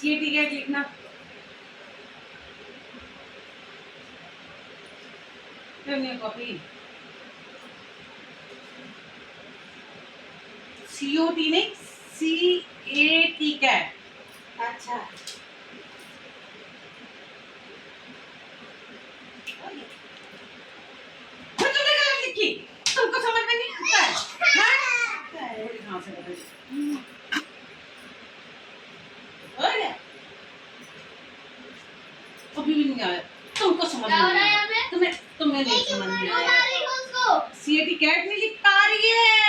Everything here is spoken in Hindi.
सीएटी कैट लिखना। कॉपी सीओटी नहीं, सीएटी कैट। अच्छा लिखी, तुमको समझ में नहीं आता है? हाँ से बता। अभी भी नहीं आया, तुमको समझ में नहीं आया। तुम्हें नहीं समझ में आया। सीएटी कैट नहीं लिख पा रही है।